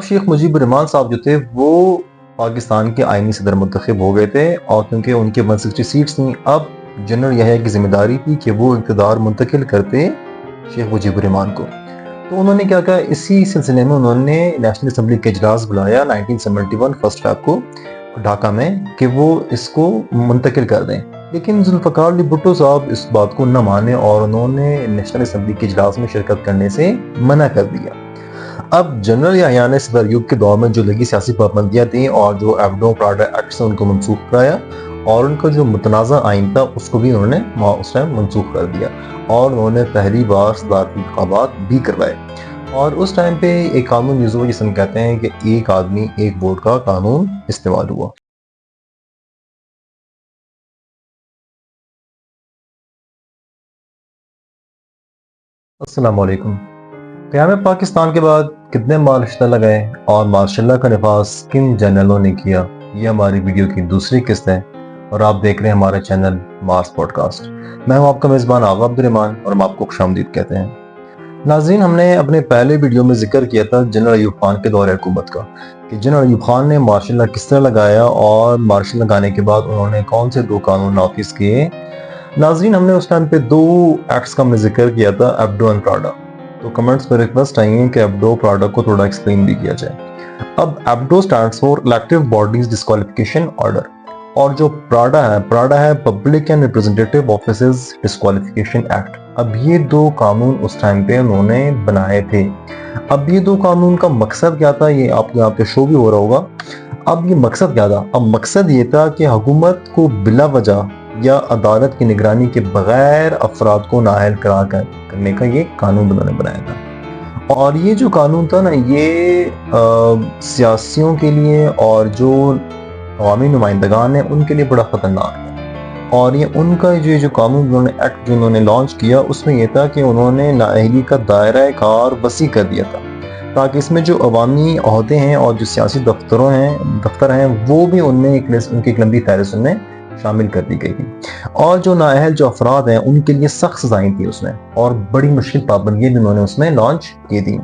شیخ مجیب الرحمان صاحب جو تھے وہ پاکستان کے آئینی صدر منتخب ہو گئے تھے، اور کیونکہ ان کے 160 سیٹس تھیں، اب جنرل یحییٰ کی ذمہ داری تھی کہ وہ اقتدار منتقل کرتے شیخ مجیب الرحمان کو۔ تو انہوں نے کیا کہا، اسی سلسلے میں انہوں نے نیشنل اسمبلی کا اجلاس بلایا 1971 فرسٹ فیب کو ڈھاکہ میں، کہ وہ اس کو منتقل کر دیں۔ لیکن ذوالفقار علی بھٹو صاحب اس بات کو نہ مانے اور انہوں نے نیشنل اسمبلی کے اجلاس میں شرکت کرنے سے منع کر دیا۔ اب جنرل یحییٰ نے صدر ایوب کے دور میں جو لگی سیاسی پابندیاں تھیں اور جو ایبڈو پراڈا ایکٹ سے ان کو منسوخ کرایا، اور ان کا جو متنازع آئین تھا اس کو بھی انہوں نے اس ٹائم منسوخ کر دیا، اور انہوں نے پہلی بار صدارتی انتخابات بھی کروائے۔ اور اس ٹائم پہ ایک قانون یوز ہوا جسے ہم کہتے ہیں کہ ایک آدمی ایک ووٹ کا قانون استعمال ہوا۔ السلام علیکم۔ قیام پاکستان کے بعد کتنے مارشل اللہ گئے اور مارشل اللہ کا نفاذ کن جنرلوں نے کیا، یہ ہماری ویڈیو کی دوسری قسط ہے، اور آپ دیکھ رہے ہیں ہمارا چینل مارس پوڈ کاسٹ۔ میں ہوں آپ کا میزبان آغا عبدالرحمان، اور ہم آپ کو خوش آمدید کہتے ہیں۔ ناظرین، ہم نے اپنے پہلے ویڈیو میں ذکر کیا تھا جنرل ایوب خان کے دور حکومت کا، کہ جنرل ایوب خان نے مارشل اللہ کس طرح لگایا اور مارشل لگانے کے بعد انہوں نے کون سے 2 قانون نافذ کیے۔ ناظرین، ہم نے اس ٹائم پہ 2 ایکٹس کا ہم نے ذکر کیا تھا، ایبڈو اینڈ پراڈا۔ تو کمنٹس پہ ریکویسٹ آئی ہیں کہ ایبڈو پراڈا کو تھوڑا ایکسپلین بھی کیا جائے۔ اب EBDO stands for elective bodies disqualification order, اور جو پراڈا ہے public and representative offices disqualification act. اب یہ 2 قانون اس ٹائم پہ انہوں نے بنائے تھے۔ اب یہ 2 قانون کا مقصد کیا تھا، یہ آپ یہاں پہ شو بھی ہو رہا ہوگا۔ اب یہ مقصد کیا تھا؟ اب مقصد یہ تھا کہ حکومت کو بلا وجہ یا عدالت کی نگرانی کے بغیر افراد کو نااہل قرار کرنے کا یہ قانون انہوں نے بنایا تھا۔ اور یہ جو قانون تھا نا، یہ سیاسیوں کے لیے اور جو عوامی نمائندگان ہیں ان کے لیے بڑا خطرناک ہے۔ اور یہ ان کا جو قانون انہوں نے ایکٹ جو انہوں نے لانچ کیا، اس میں یہ تھا کہ انہوں نے نااہلی کا دائرہ کار وسیع کر دیا تھا، تاکہ اس میں جو عوامی عہدے ہیں اور جو سیاسی دفتر ہیں وہ بھی ان میں ان کی ایک لمبی فہرست ان میں شامل کر دی گئی تھی۔ اور جو نااہل جو افراد ہیں ان کے لیے سخت سزائیں تھیں اس میں، اور بڑی مشکل پابندیاں بھی انہوں نے اس میں لانچ کی تھی۔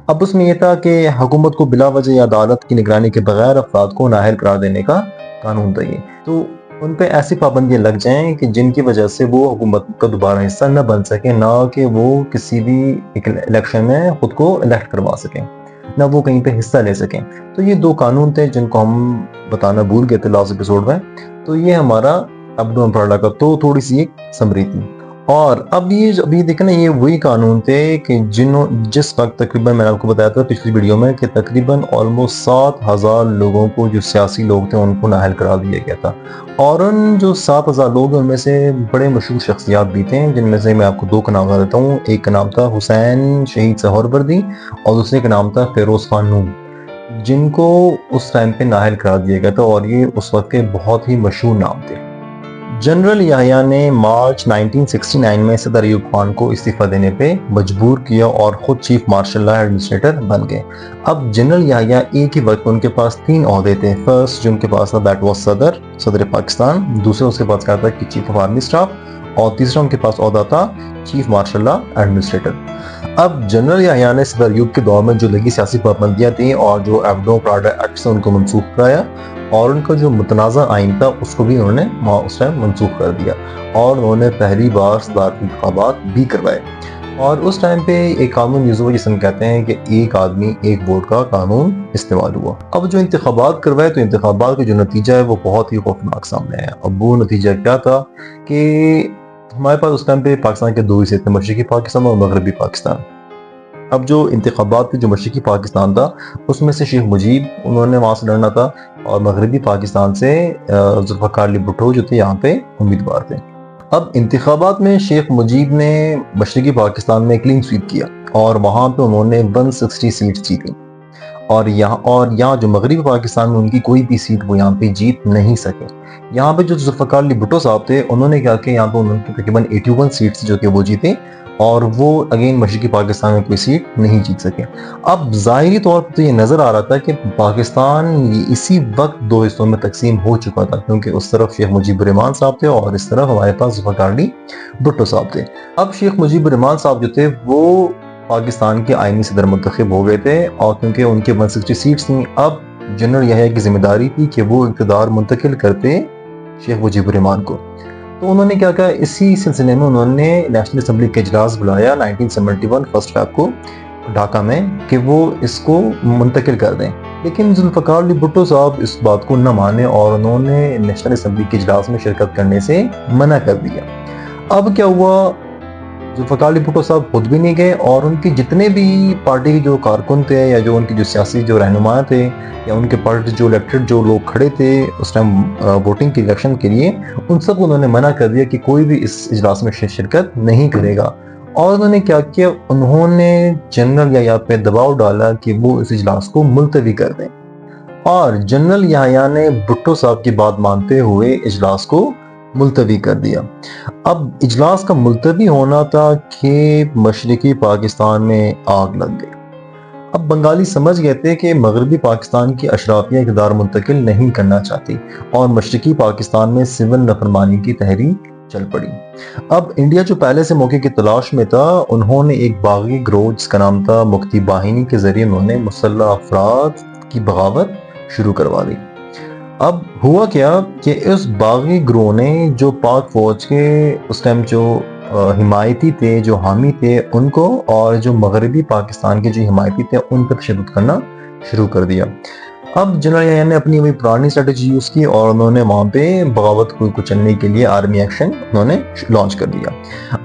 اب اس میں یہ تھا کہ حکومت کو بلا وجہ یا عدالت کی نگرانی کے بغیر افراد کو نااہل قرار دینے کا قانون تھا یہ۔ تو ان پہ ایسی پابندیاں لگ جائیں کہ جن کی وجہ سے وہ حکومت کا دوبارہ حصہ نہ بن سکیں، نہ کہ وہ کسی بھی الیکشن میں خود کو الیکٹ کروا سکیں، نہ وہ کہیں پہ حصہ لے سکیں۔ تو یہ 2 قانون تھے جن کو ہم بتانا بھول گئے تھے لاسٹ ایپیسوڈ میں۔ تو یہ ہمارا ایبڈو اینڈ پراڈا کا تو تھوڑی سی ایک سمری تھی۔ اور اب یہ دیکھیں نا، یہ وہی قانون تھے کہ جس وقت تقریباً میں نے آپ کو بتایا تھا پچھلی ویڈیو میں کہ تقریباً آلموسٹ 7,000 لوگوں کو، جو سیاسی لوگ تھے، ان کو نااہل قرار دیا گیا تھا۔ اور ان جو 7,000 لوگ ہیں ان میں سے بڑے مشہور شخصیات بھی تھے، جن میں سے میں آپ کو 2 کا نام بتا دیتا ہوں۔ ایک کا نام تھا حسین شہید سہروردی، اور دوسرے کا نام تھا فیروز خان نون، جن کو اس ٹائم پہ نااہل قرار دیا گیا تھا، اور یہ اس وقت کے بہت ہی مشہور نام تھے۔ جنرل یحییٰ نے مارچ 1969 میں صدر ایوب خان کو استعفیٰ دینے پہ مجبور کیا اور خود چیف مارشل لا ایڈمنسٹریٹر بن گئے۔ اب جنرل یحییٰ ایک ہی وقت ان کے پاس 3 عہدے تھے۔ فرسٹ جو ان کے پاس تھا دیٹ واز صدر پاکستان، دوسرا اس کے پاس کیا تھا کہ چیف آف آرمی اسٹاف، اور تیسرا ان کے پاس عہدہ تھا چیف مارشل لا ایڈمنسٹریٹر۔ اب جنرل یحییٰ نے صدر ایوب کے دور میں جو لگی سیاسی پابندیاں تھیں اور جو ایبڈو پراڈا ایکٹ سے ان کو منسوخ کرایا، اور ان کا جو متنازع آئین تھا اس کو بھی انہوں نے اس ٹائم منسوخ کر دیا، اور انہوں نے پہلی بار صدارتی انتخابات بھی کروائے۔ اور اس ٹائم پہ ایک قانون یوز ہوا جسے ہم کہتے ہیں کہ ایک آدمی ایک ووٹ کا قانون استعمال ہوا۔ اب جو انتخابات کروائے، تو انتخابات کا جو نتیجہ ہے وہ بہت ہی خوفناک سامنے آیا۔ اب وہ نتیجہ کیا تھا کہ ہمارے پاس اس ٹائم پہ پاکستان کے 2 حصے تھے، مشرقی پاکستان اور مغربی پاکستان۔ اب جو انتخابات تھے، جو مشرقی پاکستان تھا اس میں سے شیخ مجیب انہوں نے وہاں سے لڑنا تھا، اور مغربی پاکستان سے ذوالفقار علی بھٹو جو تھے یہاں پہ امیدوار تھے۔ اب انتخابات میں شیخ مجیب نے مشرقی پاکستان میں کلین سویپ کیا، اور وہاں پہ انہوں نے 160 سیٹس جیتی، اور یہاں جو مغربی پاکستان میں ان کی کوئی بھی سیٹ وہ یہاں پہ جیت نہیں سکے۔ یہاں پہ جو ذوالفقار علی بھٹو صاحب تھے انہوں نے کیا کہ یہاں پہ انہوں نے تقریباً 81 سیٹس جو کہ وہ جیتے، اور وہ اگین مشرقی پاکستان میں کوئی سیٹ نہیں جیت سکے۔ اب ظاہری طور پر تو یہ نظر آ رہا تھا کہ پاکستان اسی وقت 2 حصوں میں تقسیم ہو چکا تھا، کیونکہ اس طرف شیخ مجیب الرحمان صاحب تھے اور اس طرف ہمارے پاس ذوالفقار علی بھٹو صاحب تھے۔ اب شیخ مجیب الرحمان صاحب جو تھے وہ پاکستان کے آئینی صدر منتخب ہو گئے تھے، اور کیونکہ ان کے 160 سیٹس تھیں، اب جنرل یحییٰ کی ذمہ داری تھی کہ وہ اقتدار منتقل کرتے شیخ مجیب الرحمان کو۔ تو انہوں نے کیا کہا، اسی سلسلے میں انہوں نے نیشنل اسمبلی کا اجلاس بلایا 1971 1 فیب کو ڈھاکہ میں، کہ وہ اس کو منتقل کر دیں۔ لیکن ذوالفقار علی بھٹو صاحب اس بات کو نہ مانے اور انہوں نے نیشنل اسمبلی کے اجلاس میں شرکت کرنے سے منع کر دیا۔ اب کیا ہوا، ذوالفقار علی بھٹو صاحب خود بھی نہیں گئے، اور ان کے جتنے بھی پارٹی کے جو کارکن تھے یا جو ان کی جو سیاسی جو رہنما تھے یا ان کے پارٹی جو الیکٹڈ جو لوگ کھڑے تھے اس ٹائم ووٹنگ کی الیکشن کے لیے، ان سب کو انہوں نے منع کر دیا کہ کوئی بھی اس اجلاس میں شرکت نہیں کرے گا۔ اور انہوں نے کیا کیا، انہوں نے جنرل یحییٰ پہ دباؤ ڈالا کہ وہ اس اجلاس کو ملتوی کر دیں، اور جنرل یحییٰ نے بھٹو صاحب کی بات مانتے ہوئے اجلاس کو ملتوی کر دیا۔ اب اجلاس کا ملتوی ہونا تھا کہ مشرقی پاکستان میں آگ لگ گئی۔ اب بنگالی سمجھ گئے تھے کہ مغربی پاکستان کی اشرافیہ اقتدار منتقل نہیں کرنا چاہتی، اور مشرقی پاکستان میں سول نافرمانی کی تحریک چل پڑی۔ اب انڈیا جو پہلے سے موقع کی تلاش میں تھا، انہوں نے ایک باغی گروہ جس کا نام تھا مکتی باہنی کے ذریعے انہوں نے مسلح افراد کی بغاوت شروع کروا دی۔ اب ہوا کیا کہ اس باغی گروہ نے جو پاک فوج کے اس ٹائم جو حمایتی تھے، جو حامی تھے، ان کو، اور جو مغربی پاکستان کے جو حمایتی تھے ان پر تشدد کرنا شروع کر دیا۔ اب جنرل یحییٰ نے اپنی پرانی اسٹریٹجی یوز کی، اور انہوں نے وہاں پہ بغاوت کو کچلنے کے لیے آرمی ایکشن انہوں نے لانچ کر دیا۔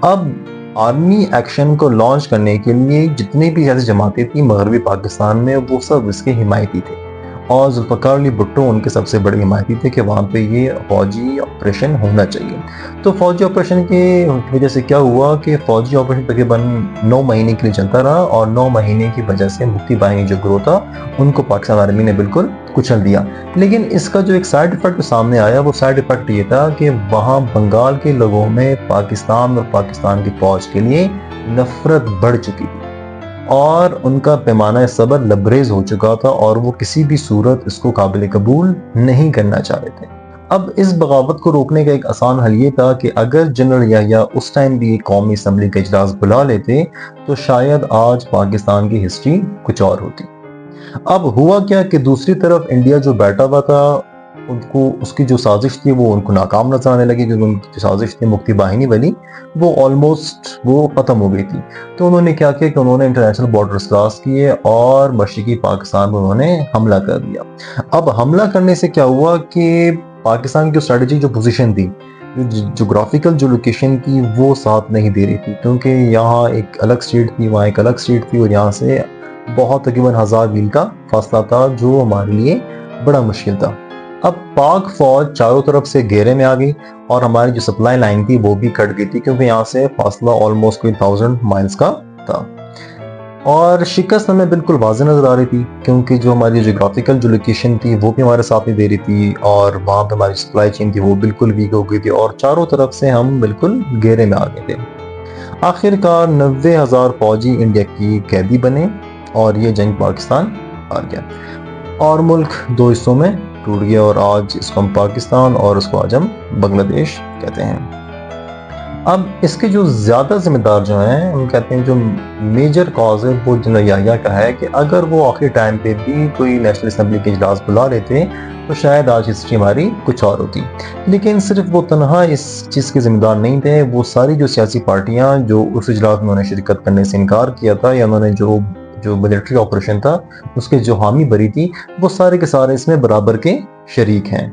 اب آرمی ایکشن کو لانچ کرنے کے لیے جتنی بھی سیاسی جماعتیں تھیں مغربی پاکستان میں، وہ سب اس کے حمایتی تھے، اور ذوالفقار علی بھٹو ان کے سب سے بڑے حمایتی تھے کہ وہاں پہ یہ فوجی آپریشن ہونا چاہیے۔ تو فوجی آپریشن کی وجہ سے کیا ہوا کہ فوجی آپریشن تقریباً 9 مہینے کے لیے چلتا رہا، اور 9 مہینے کی وجہ سے مکتی باہنی جو گروہ تھا ان کو پاکستان آرمی نے بالکل کچل دیا۔ لیکن اس کا جو ایک سائیڈ ایفیکٹ سامنے آیا، وہ سائیڈ ایفیکٹ یہ تھا کہ وہاں بنگال کے لوگوں میں پاکستان اور پاکستان کی فوج کے لیے نفرت بڑھ چکی تھی، اور ان کا پیمانہ صبر لبریز ہو چکا تھا، اور وہ کسی بھی صورت اس کو قابل قبول نہیں کرنا چاہ رہے تھے۔ اب اس بغاوت کو روکنے کا ایک آسان حل یہ تھا کہ اگر جنرل یحییٰ اس ٹائم بھی قومی اسمبلی کا اجلاس بلا لیتے تو شاید آج پاکستان کی ہسٹری کچھ اور ہوتی۔ اب ہوا کیا کہ دوسری طرف انڈیا جو بیٹھا ہوا تھا، ان کو اس کی جو سازش تھی وہ ان کو ناکام نظر آنے لگی، کیونکہ ان کی جو سازش تھی مکتی باہنی والی وہ آلموسٹ وہ ختم ہو گئی تھی۔ تو انہوں نے کیا کیا کہ انہوں نے انٹرنیشنل بارڈرز کراس کیے اور مشرقی پاکستان میں انہوں نے حملہ کر دیا۔ اب حملہ کرنے سے کیا ہوا کہ پاکستان کی اسٹریٹجی جو پوزیشن تھی، جغرافیکل جو لوکیشن تھی، وہ ساتھ نہیں دے رہی تھی، کیونکہ یہاں ایک الگ اسٹیٹ تھی، وہاں ایک الگ اسٹیٹ تھی، اور یہاں سے بہت تقریباً 1000 میل کا فاصلہ تھا، جو ہمارے لیے بڑا مشکل تھا۔ اب پاک فوج چاروں طرف سے گھیرے میں آ گئی، اور ہماری جو سپلائی لائن تھی وہ بھی کٹ گئی تھی، کیونکہ یہاں سے فاصلہ آلموسٹ کوئی 1000 مائلز کا تھا، اور شکست ہمیں بالکل واضح نظر آ رہی تھی، کیونکہ جو ہماری جغرافیکل جو لوکیشن تھی وہ بھی ہمارے ساتھ نہیں دے رہی تھی، اور وہاں پہ ہماری سپلائی چین تھی وہ بالکل ویک ہو گئی تھی، اور چاروں طرف سے ہم بالکل گھیرے میں آ گئے تھے۔ آخر کار 90,000 فوجی انڈیا کی قیدی بنے، اور یہ جنگ پاکستان ہار گیا، اور ملک 2 حصوں میں ٹوٹ گیا، اور آج اس کو ہم پاکستان اور اس کو آج ہم بنگلہ دیش کہتے ہیں۔ اب اس کے جو زیادہ ذمہ دار جو ہیں، ہم کہتے ہیں جو میجر کاز ہے وہ جنرل یحییٰ کا ہے، کہ اگر وہ آخری ٹائم پہ بھی کوئی نیشنل اسمبلی کے اجلاس بلا لیتے تو شاید آج ہسٹری ہماری کچھ اور ہوتی۔ لیکن صرف وہ تنہا اس چیز کے ذمہ دار نہیں تھے، وہ ساری جو سیاسی پارٹیاں جو اس اجلاس میں انہوں نے شرکت کرنے سے انکار کیا تھا، یا انہوں نے جو ملٹری آپریشن تھا اس کے جو حامی بری تھی، وہ سارے کے سارے اس میں برابر کے شریک ہیں۔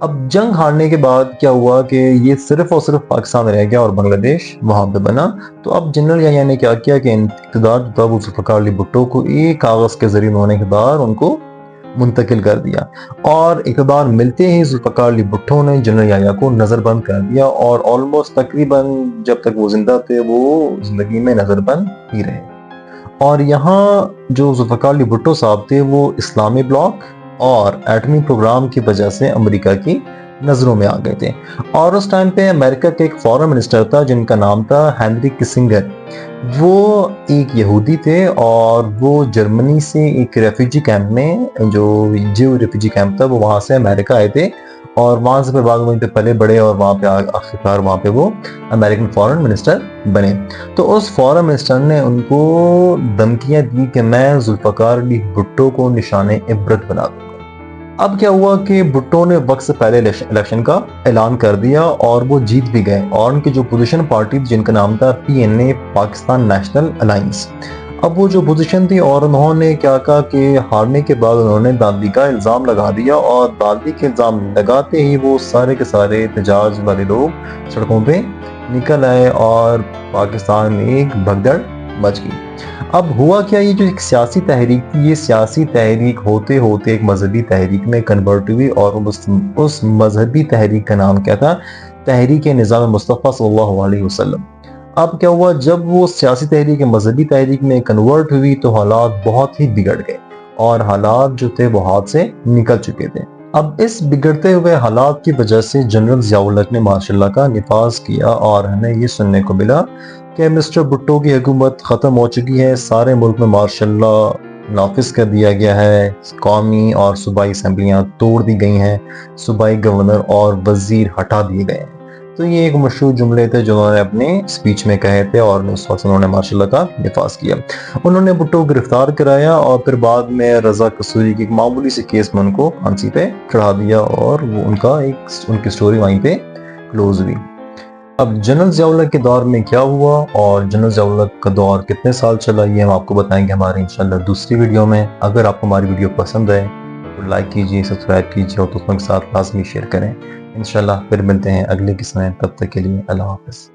اب جنگ ہارنے کے بعد کیا ہوا کہ یہ صرف اور صرف پاکستان رہ گیا اور بنگلہ دیش وہاں پہ بنا۔ تو اب جنرل یحییٰ نے کیا کیا کہ اقتدار جو تھا وہ ذوالفقار علی بھٹو کو ایک کاغذ کے ذریعے انہوں نے اقتدار ان کو منتقل کر دیا، اور اقتدار ملتے ہی ذوالفقار علی بھٹو نے جنرل یحییٰ کو نظر بند کر دیا، اور آلموسٹ تقریباً جب تک وہ زندہ تھے وہ زندگی میں نظر بند ہی رہے۔ اور یہاں جو ذوالفقار علی بھٹو صاحب تھے وہ اسلامی بلاک اور ایٹمی پروگرام کی وجہ سے امریکہ کی نظروں میں آ گئے تھے، اور اس ٹائم پہ امریکہ کے ایک فارن منسٹر تھا جن کا نام تھا ہینری کسنگر۔ وہ ایک یہودی تھے، اور وہ جرمنی سے ایک ریفیوجی کیمپ میں جو ریفیوجی کیمپ تھا وہ وہاں سے امریکہ آئے تھے، اور وہاں سے پھر بعد وہیں پہ پلے بڑے اور وہاں پہ آخرکار وہاں پہ وہ امریکن فورن منسٹر بنے. تو اس فورن منسٹر نے ان کو دھمکیاں دی کہ میں ذوالفقار علی بھٹو کو نشان عبرت بنا دوں گا. اب کیا ہوا کہ بھٹو نے وقت سے پہلے الیکشن کا اعلان کر دیا اور وہ جیت بھی گئے, اور ان کی جو پوزیشن پارٹی تھی جن کا نام تھا PNA, پاکستان نیشنل الائنس. اب وہ جو پوزیشن تھی اور انہوں نے کیا کہا کہ ہارنے کے بعد انہوں نے داندلی کا الزام لگا دیا, اور داندلی کے الزام لگاتے ہی وہ سارے کے سارے احتجاج والے لوگ سڑکوں پہ نکل آئے اور پاکستان میں ایک بھگدڑ مچ گئی. اب ہوا کیا, یہ جو ایک سیاسی تحریک تھی, یہ سیاسی تحریک ہوتے ہوتے ایک مذہبی تحریک میں کنورٹ ہوئی, اور اس مذہبی تحریک کا نام کیا تھا, تحریک نظام مصطفیٰ صلی اللہ علیہ وسلم. اب کیا ہوا, جب وہ سیاسی تحریک مذہبی تحریک میں کنورٹ ہوئی تو حالات بہت ہی بگڑ گئے, اور حالات جو تھے وہ ہاتھ سے نکل چکے تھے. اب اس بگڑتے ہوئے حالات کی وجہ سے جنرل ضیاء الحق نے مارشل لا کا نفاذ کیا, اور ہمیں یہ سننے کو ملا کہ مسٹر بھٹو کی حکومت ختم ہو چکی ہے, سارے ملک میں مارشل لا نافذ کر دیا گیا ہے, قومی اور صوبائی اسمبلیاں توڑ دی گئی ہیں, صوبائی گورنر اور وزیر ہٹا دیے گئے ہیں. تو یہ ایک مشہور جملے تھے جو انہوں نے اپنے اسپیچ میں کہے تھے, اور اس وقت انہوں نے مارشل لا کا نفاذ کیا. انہوں نے بھٹو کو گرفتار کرایا, اور پھر بعد میں رضا قصوری کی ایک معمولی سے کیس میں ان کو پھانسی پہ چڑھا دیا, اور وہ ان کی سٹوری وہیں پہ کلوز ہوئی. اب جنرل ضیاء الحق کے دور میں کیا ہوا اور جنرل ضیاء الحق کا دور کتنے سال چلا, یہ ہم آپ کو بتائیں گے ہمارے انشاءاللہ دوسری ویڈیو میں. اگر آپ کو ہماری ویڈیو پسند ہے تو لائک کیجیے, سبسکرائب کیجیے, اور دوستوں کے ساتھ لازمی شیئر کریں. انشاءاللہ پھر ملتے ہیں اگلے قسط میں, تب تک کے لیے اللہ حافظ.